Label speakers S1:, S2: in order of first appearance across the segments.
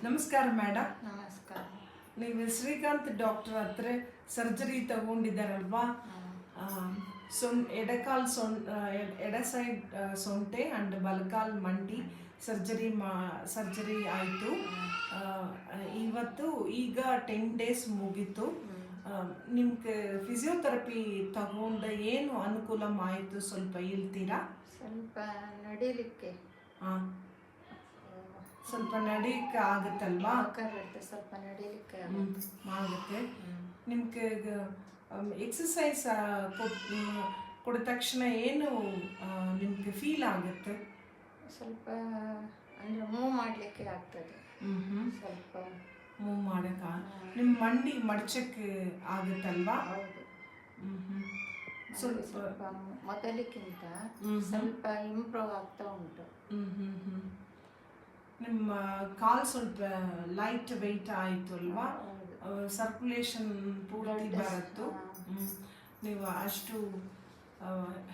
S1: ನಮಸ್ಕಾರ ಮೇಡಮ್.
S2: ನಮಸ್ಕಾರ.
S1: ನೀವು ಶ್ರೀಕಾಂತ್ ಡಾಕ್ಟರ್ ಹತ್ರ ಸರ್ಜರಿ ತಗೊಂಡಿದ್ದಾರಲ್ವಾ? ಎಡಕಾಲ್ ಎಡ ಸೈಡ್ ಸೊಂಟೆ ಆ್ಯಂಡ್ ಬಲಕಾಲ್ ಮಂಡಿ ಸರ್ಜರಿ ಆಯಿತು. ಇವತ್ತು ಈಗ 10 ಡೇಸ್ ಮುಗೀತು. ನಿಮ್ಗೆ ಫಿಸಿಯೋಥೆರಪಿ ತಗೊಂಡ ಏನು ಅನುಕೂಲ ಆಯಿತು ಸ್ವಲ್ಪ ಹೇಳ್ತೀರಾ?
S2: ಸ್ವಲ್ಪ ನಡೀಲಿಕ್ಕೆ
S1: ಸ್ವಲ್ಪ ನಡೀಲಿಕ್ಕೆ ಆಗುತ್ತಲ್ವಾ?
S2: ಸ್ವಲ್ಪ ನಡೀಲಿಕ್ಕೆ
S1: ಆಗುತ್ತೆ. ನಿಮ್ಗೆ ಎಕ್ಸಸೈಸ್ ಕೊಡಿದ ತಕ್ಷಣ ಏನು ನಿಮ್ಗೆ ಫೀಲ್ ಆಗುತ್ತೆ?
S2: ಸ್ವಲ್ಪ ಅಂದರೆ ಮೂವ್ ಮಾಡಲಿಕ್ಕೆ ಆಗ್ತದೆ. ಸ್ವಲ್ಪ
S1: ಮೂವ್ ಮಾಡೋಕ್ಕೆ ನಿಮ್ಮ ಮಂಡಿ ಮಡಚಕ್ಕೆ ಆಗುತ್ತಲ್ವಾ?
S2: ಹೌದು.
S1: ಸ್ವಲ್ಪ
S2: ಮೊದಲಿಗಿಂತ ಸ್ವಲ್ಪ ಇಂಪ್ರೂವ್ ಆಗ್ತಾ ಉಂಟು.
S1: ನಿಮ್ಮ ಕಾಲು ಸ್ವಲ್ಪ ಲೈಟ್ ವೆಯ್ಟ್ ಆಯಿತು ಅಲ್ವಾ? ಸರ್ಕ್ಯುಲೇಷನ್ ಪೂರ್ತಿ ಬರುತ್ತು. ನೀವು ಅಷ್ಟು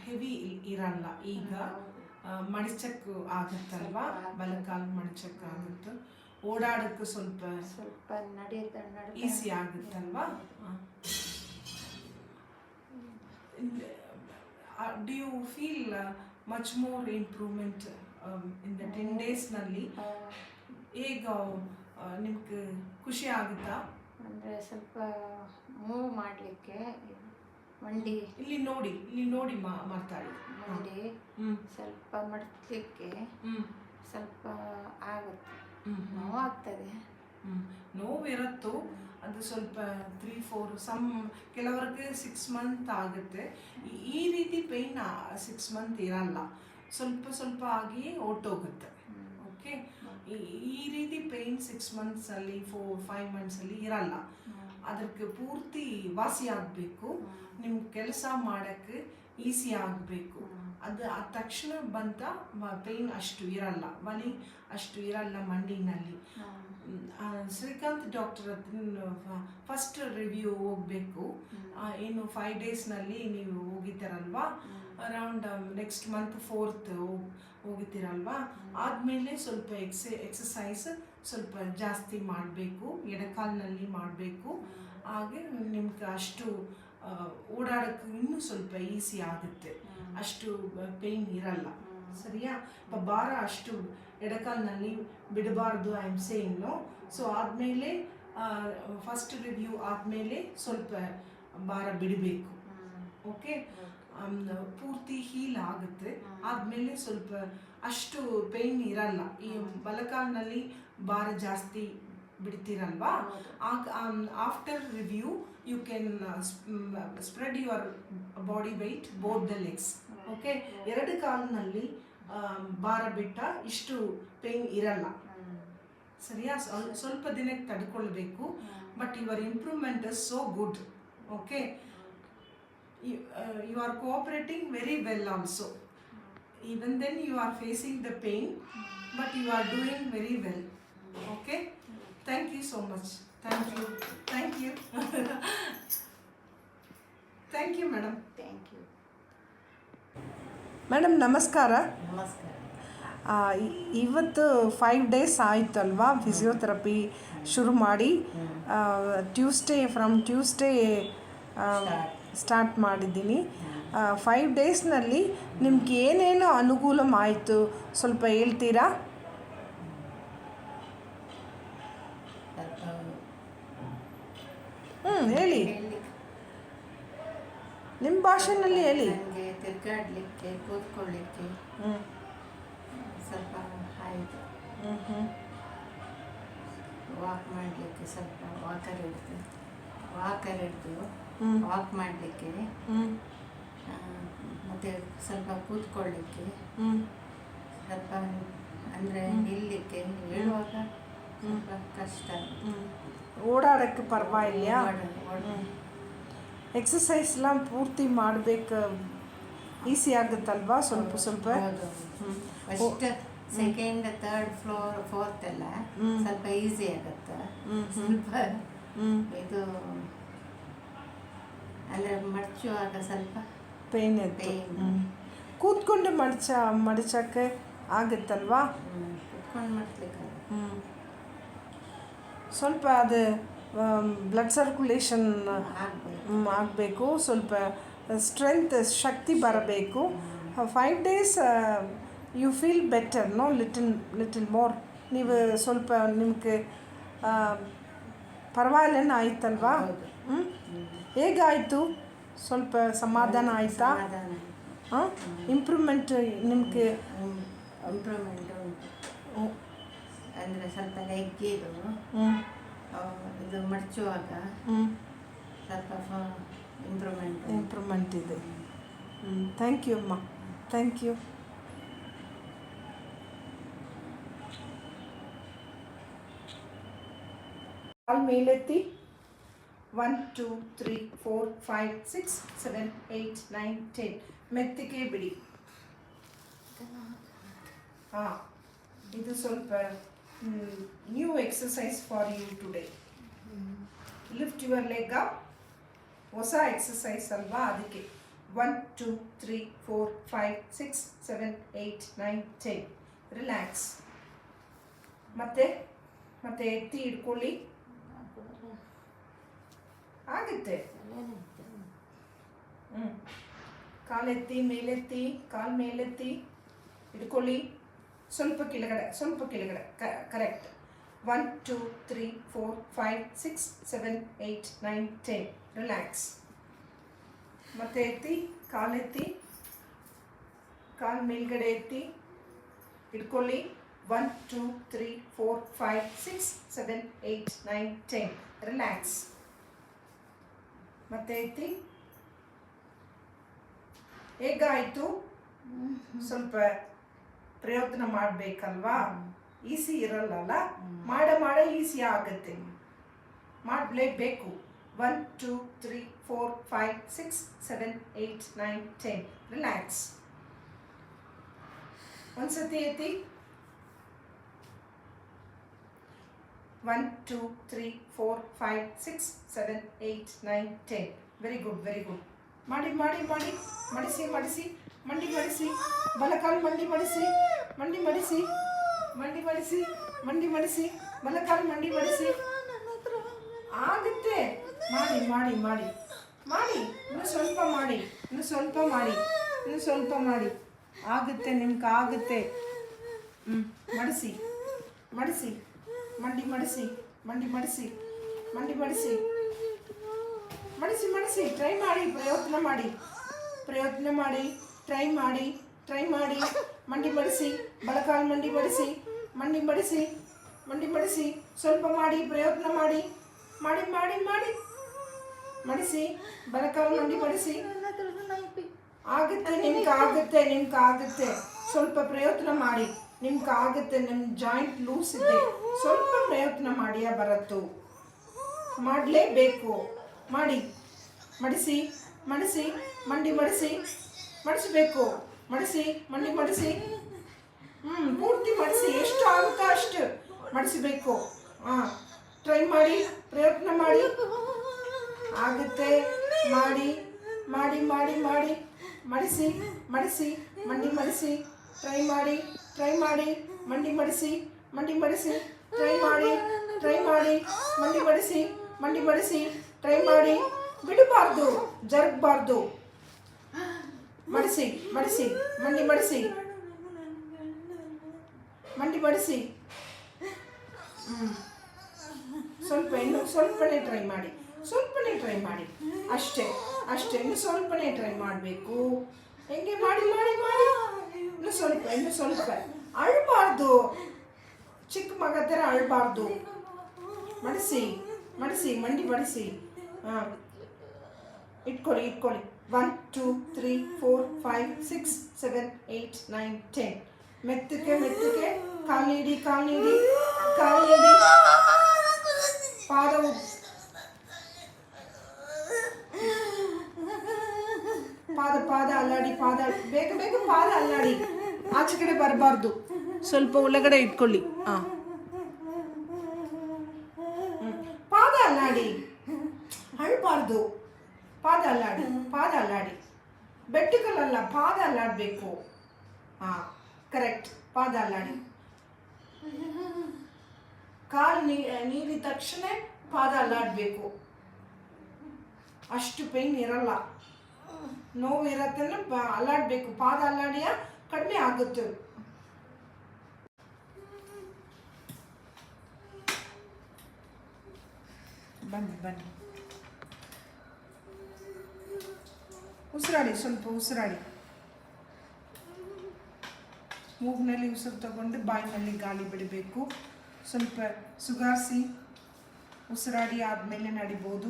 S1: ಹೆವಿ ಇರಲ್ಲ. ಈಗ ಮಡಚಕ್ಕೂ ಆಗುತ್ತಲ್ವಾ? ಬಲಕಾಲು ಮಡಚಕ್ಕೆ ಆಗುತ್ತೆ. ಓಡಾಡೋಕ್ಕೂ ಸ್ವಲ್ಪ ಈಸಿ ಆಗುತ್ತಲ್ವಾ? Do you feel much more improvement in the 10 ಡೇಸ್ನಲ್ಲಿ? ಈಗ ನಿಮ್ಗೆ ಖುಷಿ ಆಗುತ್ತಾ?
S2: ಅಂದರೆ ಸ್ವಲ್ಪ ಮೂವ್ ಮಾಡಲಿಕ್ಕೆ ಮಂಡಿ
S1: ಇಲ್ಲಿ ನೋಡಿ ಮಾತಾಡಿ.
S2: ಮಂಡಿ ಸ್ವಲ್ಪ ಮಡಚಲಿಕ್ಕೆ ಸ್ವಲ್ಪ ಆಗುತ್ತೆ. ನೋವಾಗ್ತದೆ.
S1: ನೋವಿರುತ್ತೋ ಅದು ಸ್ವಲ್ಪ 3-4 ಕೆಲವರಿಗೆ 6 ಮಂತ್ ಆಗುತ್ತೆ. ಈ ರೀತಿ ಪೇಯ್ನ್ 6 ಮಂತ್ ಇರಲ್ಲ. ಸ್ವಲ್ಪ ಆಗಿ ಹೊರ್ಟೋಗುತ್ತೆ. ಓಕೆ, ಈ ರೀತಿ ಪೇಯ್ನ್ 6 ಮಂತ್ಸಲ್ಲಿ 4-5 ಮಂತ್ಸಲ್ಲಿ ಇರಲ್ಲ. ಅದಕ್ಕೆ ಪೂರ್ತಿ ವಾಸಿ ಆಗಬೇಕು. ನಿಮ್ಮ ಕೆಲಸ ಮಾಡೋಕ್ಕೆ ಈಸಿ ಆಗಬೇಕು. ಅದು ಆದ ತಕ್ಷಣ ಬಂತ ಪೇಯ್ನ್ ಅಷ್ಟು ಇರಲ್ಲ, ವಲಿ ಅಷ್ಟು ಇರಲ್ಲ ಮಂಡಿನಲ್ಲಿ. ಶ್ರೀಕಾಂತ್ ಡಾಕ್ಟರ್ ಹತ್ರ ಫಸ್ಟ್ ರಿವ್ಯೂ ಹೋಗಬೇಕು. ಏನು 5 ಡೇಸ್ನಲ್ಲಿ ನೀವು ಹೋಗಿದ್ದೀರಲ್ವಾ? ಅರೌಂಡ್ ನೆಕ್ಸ್ಟ್ ಮಂತ್ 4th ಹೋಗಿದ್ದೀರಲ್ವಾ? ಆದಮೇಲೆ ಸ್ವಲ್ಪ ಎಕ್ಸಸೈಸ್ ಸ್ವಲ್ಪ ಜಾಸ್ತಿ ಮಾಡಬೇಕು, ಎಡಕಾಲಿನಲ್ಲಿ ಮಾಡಬೇಕು. ಹಾಗೆ ನಿಮ್ಗೆ ಅಷ್ಟು ಓಡಾಡೋಕ್ಕೆ ಇನ್ನೂ ಸ್ವಲ್ಪ ಈಸಿ ಆಗುತ್ತೆ. ಅಷ್ಟು ಪೇಯ್ನ್ ಇರಲ್ಲ. ಸರಿಯಾ? ಭಾರ ಅಷ್ಟು ಎಡಕಾಲಿನಲ್ಲಿ ಬಿಡಬಾರ್ದು, ಐ ಆಮ್ ಸೇಯಿಂಗ್. ಸೊ ಆದಮೇಲೆ ಫಸ್ಟ್ ರಿವ್ಯೂ ಆದಮೇಲೆ ಸ್ವಲ್ಪ ಭಾರ ಬಿಡಬೇಕು. ಓಕೆ, ಪೂರ್ತಿ ಹೀಲ್ ಆಗುತ್ತೆ. ಆದಮೇಲೆ ಸ್ವಲ್ಪ ಅಷ್ಟು ಪೇಯ್ನ್ ಇರಲ್ಲ. ಈ ಬಲಕಾಲಿನಲ್ಲಿ ಭಾರ ಜಾಸ್ತಿ ಬಿಡ್ತೀರಲ್ವಾ? After review you can spread your body weight both the legs. Okay, 2 ಕಾಲಿನಲ್ಲಿ ಭಾರ ಬಿಟ್ಟ ಇಷ್ಟು ಪೇಯ್ನ್ ಇರಲ್ಲ. ಸರಿಯಾ? ಸ್ವಲ್ಪ ದಿನಕ್ಕೆ ತಡ್ಕೊಳ್ಬೇಕು. But your improvement is so good. Okay, you are cooperating very well also. Even then you are facing the pain, but you are doing very well. Okay, thank you so much. Thank you thank you madam.
S2: Thank you.
S1: Madam ನಮಸ್ಕಾರ.
S2: ನಮಸ್ಕಾರ.
S1: ಇವತ್ತು 5 days ಆಯಿತಲ್ವಾ physiotherapy ಶುರು ಮಾಡಿ? Tuesday start ಮಾಡಿದ್ದೀನಿ. 5 ಡೇಸ್ನಲ್ಲಿ ನಿಮ್ಗೆ ಏನೇನು ಅನುಕೂಲ ಆಯಿತು ಸ್ವಲ್ಪ ಹೇಳ್ತೀರಾ? ಹೇಳಿ, ನಿಮ್ಮ ಭಾಷೆನಲ್ಲಿ ಹೇಳಿ.
S2: ನನಗೆ ತಿರ್ಗಾಡಲಿಕ್ಕೆ, ಕೂತ್ಕೊಳ್ಳಿಕ್ಕೆ ಸ್ವಲ್ಪ ಆಯಿತು. ವಾಕ್ ಮಾಡಲಿಕ್ಕೆ ಸ್ವಲ್ಪ ವಾಕರ್ ಹಿಡಿದು ವಾಕ್ ಮಾಡಲಿಕ್ಕೆ, ಮತ್ತು ಸ್ವಲ್ಪ ಕೂತ್ಕೊಳ್ಳಿಕ್ಕೆ, ಸ್ವಲ್ಪ ಅಂದರೆ ನಿಲ್ಲಲಿಕ್ಕೆ ಹೇಳುವಾಗ ಸ್ವಲ್ಪ ಕಷ್ಟ.
S1: ಓಡಾಡೋಕ್ಕೆ ಪರವಾಗಿಲ್ಲ. ಎಕ್ಸಸೈಸ್லாம் ಪೂರ್ತಿ ಮಾಡಬೇಕು, ಈಸಿ ಆಗುತ್ತಲ್ವಾ? ಸ್ವಲ್ಪ
S2: first second third floor 4th ಎಲ್ಲ ಸ್ವಲ್ಪ ಈಸಿ ಆಗುತ್ತೆ. ಸ್ವಲ್ಪ ಇದು ಅಂದರೆ ಮಡಚುವಾಗ ಸ್ವಲ್ಪ
S1: ಪೇಯ್ನ್ ಕೂತ್ಕೊಂಡು ಮಡಚಕ್ಕೆ ಆಗುತ್ತಲ್ವಾ?
S2: ಕೂತ್ಕೊಂಡು ಮಡಚಲಿಕ್ಕೆ
S1: ಸ್ವಲ್ಪ ಅದು ಬ್ಲಡ್ ಸರ್ಕ್ಯುಲೇಷನ್
S2: ಆಗಬೇಕು.
S1: ಆಗಬೇಕು, ಸ್ವಲ್ಪ ಸ್ಟ್ರೆಂತ್ ಶಕ್ತಿ ಬರಬೇಕು. 5 days you feel better, no little more. ನೀವು ಸ್ವಲ್ಪ ನಿಮಗೆ ಪರವಾಗಿಲ್ಲ ಆಯ್ತಲ್ವಾ?
S2: ಹೌದು.
S1: ಹೇಗಾಯಿತು? ಸ್ವಲ್ಪ ಸಮಾಧಾನ ಆಯಿತಾ?
S2: ಸಮಾಧಾನ.
S1: ಹಾಂ, ಇಂಪ್ರೂವ್ಮೆಂಟ್ ನಿಮಗೆ?
S2: ಇಂಪ್ರೂವ್ಮೆಂಟ್ ಉಂಟು. ಅಂದರೆ ಸ್ವಲ್ಪ ನೆಗ್ಗಿದು ಇದು ಮಡಚುವಾಗ ಸ್ವಲ್ಪ
S1: ಇಂಪ್ರೂವ್ಮೆಂಟ್ ಇದೆ. ಥ್ಯಾಂಕ್ ಯು ಅಮ್ಮ, ಥ್ಯಾಂಕ್ ಯು. ಕಾಲು ಮೇಲೆತ್ತಿ. 1 2 3 4 5 6 7 8 9 10. ಮೆತ್ತಿಗೆ ಬಿಡಿ. ಹಾಂ, ಇದು ಸ್ವಲ್ಪ new exercise for you today. Lift your leg up. ಹೊಸ ಎಕ್ಸಸೈಸ್ ಅಲ್ವಾ, ಅದಕ್ಕೆ. 1 2 3 4 5 6 7 8 9 10. ರಿಲ್ಯಾಕ್ಸ್. ಮತ್ತೆ ಎತ್ತಿ ಹಿಡ್ಕೊಳ್ಳಿ. ಆಗುತ್ತೆ. ಕಾಲೆತ್ತಿ, ಮೇಲೆತ್ತಿ, ಕಾಲು ಮೇಲೆತ್ತಿ ಹಿಡ್ಕೊಳ್ಳಿ. ಸ್ವಲ್ಪ ಕೆಳಗಡೆ ಕರೆಕ್ಟ್. 1 2 3 4 5 6 7 8 9 10. ರಿಲ್ಯಾಕ್ಸ್. ಮತ್ತೆ ಎತ್ತಿ, ಕಾಲೆತ್ತಿ, ಕಾಲು ಮೇಲ್ಗಡೆ ಎತ್ತಿ ಹಿಡ್ಕೊಳ್ಳಿ. 1 2 3 4 5 6 7 8 9 10. ರಿಲ್ಯಾಕ್ಸ್. ಮತ್ತೆ ಎತ್ತಿ. ಹೇಗಾಯಿತು? ಸ್ವಲ್ಪ ಪ್ರಯತ್ನ ಮಾಡಬೇಕಲ್ವಾ? ಈಸಿ ಇರಲ್ಲ, ಮಾಡ ಈಸಿ ಆಗುತ್ತೆ. ಮಾಡಲೇಬೇಕು. 1 2 3 4 5 6 7 8 9 10. ರಿಲ್ಯಾಕ್ಸ್. ಒಂದ್ಸತಿ ಎತ್ತಿ. 1 2 3 4 5 6 7 8 9 10. Very good. ಮಾಡಿ. ಮಡಿಸಿ. ಮಂಡಿ ಮಡಿಸಿ. ಬಲಕಾಲು ಮಂಡಿ ಮಡಿಸಿ. ಬಲಕಾಲು ಮಂಡಿ ಮಡಿಸಿ. ಆಗುತ್ತೆ. ಮಾಡಿ. ಇನ್ನು ಸ್ವಲ್ಪ ಮಾಡಿ. ಆಗುತ್ತೆ, ನಿಮ್ಗೆ ಆಗುತ್ತೆ. ಮಡಿಸಿ. ಮಂಡಿ ಮಡಿಸಿ. ಟ್ರೈ ಮಾಡಿ, ಪ್ರಯತ್ನ ಮಾಡಿ. ಟ್ರೈ ಮಾಡಿ. ಮಂಡಿ ಮಡಿಸಿ. ಬಲಕಾಲು ಮಂಡಿ ಮಡಿಸಿ. ಸ್ವಲ್ಪ ಮಾಡಿ, ಪ್ರಯತ್ನ ಮಾಡಿ. ಮಡಿಸಿ. ಬಲಕಾಲು ಮಂಡಿ ಮಡಿಸಿ. ಆಗುತ್ತೆ, ನಿಮ್ಗೆ ಆಗುತ್ತೆ. ಸ್ವಲ್ಪ ಪ್ರಯತ್ನ ಮಾಡಿ, ನಿಮ್ಗೆ ಆಗುತ್ತೆ. ನಿಮ್ಮ ಜಾಯಿಂಟ್ ಲೂಸ್ ಇದೆ, ಸ್ವಲ್ಪ ಪ್ರಯತ್ನ ಮಾಡಿಯೇ ಬರತ್ತು. ಮಾಡಲೇಬೇಕು. ಮಾಡಿ. ಮಡಿಸಿ. ಮಂಡಿ ಮಡಿಸಬೇಕು. ಮಂಡಿ ಮಡಿಸಿ. ಪೂರ್ತಿ ಮಡಿಸಿ. ಎಷ್ಟು ಆಗುತ್ತೋ ಅಷ್ಟು ಮಡಿಸಬೇಕು. ಟ್ರೈ ಮಾಡಿ, ಪ್ರಯತ್ನ ಮಾಡಿ. ಆಗುತ್ತೆ. ಮಾಡಿ. ಮಡಿಸಿ. ಮಂಡಿ ಮಡಿಸಿ. ಟ್ರೈ ಮಾಡಿ. ಮಂಡಿ ಮಡಿಸಿ. ಟ್ರೈ ಮಾಡಿ. ಮಂಡಿ ಮಡಿಸಿ. ಟ್ರೈ ಮಾಡಿ. ಬಿಡಬಾರ್ದು, ಜರುಗಬಾರ್ದು. ಮಡಿಸಿ. ಮಂಡಿ ಮಡಿಸಿ. ಸ್ವಲ್ಪನೇ ಟ್ರೈ ಮಾಡಿ. ಅಷ್ಟೇ. ಇನ್ನು ಸ್ವಲ್ಪನೇ ಟ್ರೈ ಮಾಡಬೇಕು. ಹೆಂಗೆ ಮಾಡಿ. ಇನ್ನು ಸ್ವಲ್ಪ. ಅಳಬಾರ್ದು, ಚಿಕ್ಕ ಮಗ ಥರ ಅಳಬಾರ್ದು. ಮಡಿಸಿ. ಮಂಡಿ ಮಡಿಸಿ. ಇಟ್ಕೊಳ್ಳಿ. 1 2 3 4 5 6 7 8 9 10. ಮೆತ್ತಗೆ. ಕಾಲು ನೀಡಿ. ಪಾದ ಅಲ್ಲಾಡಿ. ಬೇಗ ಪಾದ ಅಲ್ಲಾಡಿ. ಆಚೆ ಕಡೆ ಬರಬಾರ್ದು. ಸ್ವಲ್ಪ ಒಳಗಡೆ ಇಟ್ಕೊಳ್ಳಿ. ಪಾದ ಅಲ್ಲಾಡಿ. ಅಳಬಾರ್ದು. ಪಾದ ಅಲ್ಲಾಡಿ. ಬೆಟ್ಟುಗಳಲ್ಲ, ಪಾದ ಅಲ್ಲಾಡಬೇಕು. ಕರೆಕ್ಟ್. ಪಾದ ಅಲ್ಲಾಡಿ. ಕಾಲು ನೀಡಿದ ತಕ್ಷಣ ಪಾದ ಅಲ್ಲಾಡಬೇಕು. ಅಷ್ಟು ಪೇಯ್ನ್ ಇರಲ್ಲ, ನೋವು ಇರತ್ತೆ, ಅಲ್ಲಾಡಬೇಕು. ಪಾದ ಅಲ್ಲಾಡಿಯ ಕಡಿಮೆ ಆಗುತ್ತೆ. ಬನ್ನಿ ಬನ್ನಿ, ಉಸಿರಾಡಿ, ಸ್ವಲ್ಪ ಉಸಿರಾಡಿ. ಮೂಗಿನಲ್ಲಿ ಉಸಿರು ತಗೊಂಡು ಬಾಯಿನಲ್ಲಿ ಗಾಳಿ ಬಿಡಬೇಕು. ಸ್ವಲ್ಪ ಸುಧಾರಿಸಿ ಉಸಿರಾಡಿ ಆದಮೇಲೆ ನಡಿಬೋದು.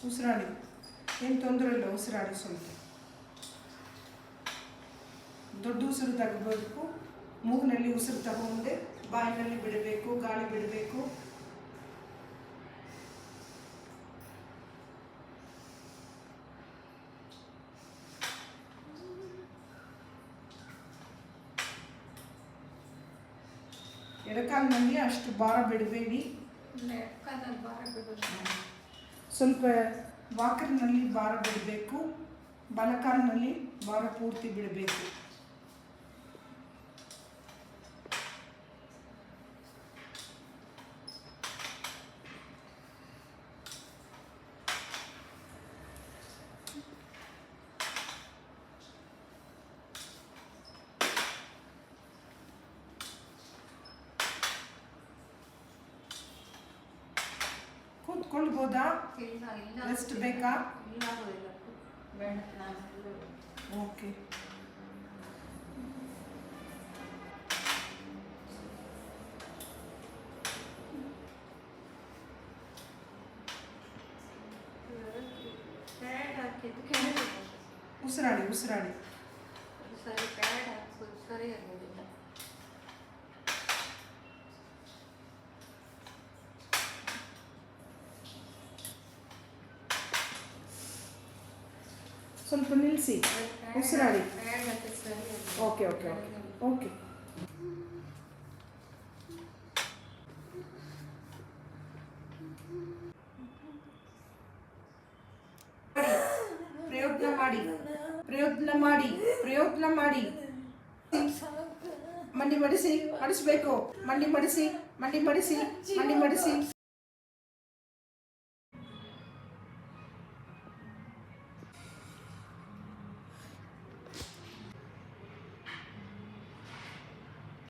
S1: ಉಸಿರಾಡಿ, ಏನು ತೊಂದರೆ ಇಲ್ಲ, ಉಸಿರಾಡಿ. ಸ್ವಲ್ಪ ದೊಡ್ಡ ಉಸಿರು ತಗೋಬೇಕು. ಮೂಗಿನಲ್ಲಿ ಉಸಿರು ತಗೊಂಡೆ ಬಾಯಿನಲ್ಲಿ ಬಿಡಬೇಕು, ಗಾಳಿ ಬಿಡಬೇಕು. ಎಡಕಾಲಿನಲ್ಲಿ ಅಷ್ಟು ಭಾರ ಬಿಡಬೇಡಿ. ಸ್ವಲ್ಪ ವಾಕರ್ನಲ್ಲಿ ಭಾರ ಬಿಡಬೇಕು, ಬಲಕಾಲಿನಲ್ಲಿ ಭಾರ ಪೂರ್ತಿ ಬಿಡಬೇಕು. ಕೂತ್ಕೊಳ್ಬೋದಾ? ರೆಸ್ಟ್ ಬೇಕಾ? ಓಕೆ. ಉಸಿರಾಡಿ, ಉಸಿರಾಡಿ. ಸ್ವಲ್ಪ ನಿಲ್ಲಿಸಿ, ಉಸಿರಾಡಿ. Okay okay okay okay. ಪ್ರಯತ್ನ ಮಾಡಿ, ಪ್ರಯತ್ನ ಮಾಡಿ, ಪ್ರಯತ್ನ ಮಾಡಿ. ಮಂಡಿ ಮಡಿಸಿ, ಮಡಿಸ್ಬೇಕು. ಮಂಡಿ ಮಡಿಸಿ, ಮಂಡಿ ಮಡಿಸಿ, ಮಂಡಿ ಮಡಿಸಿ.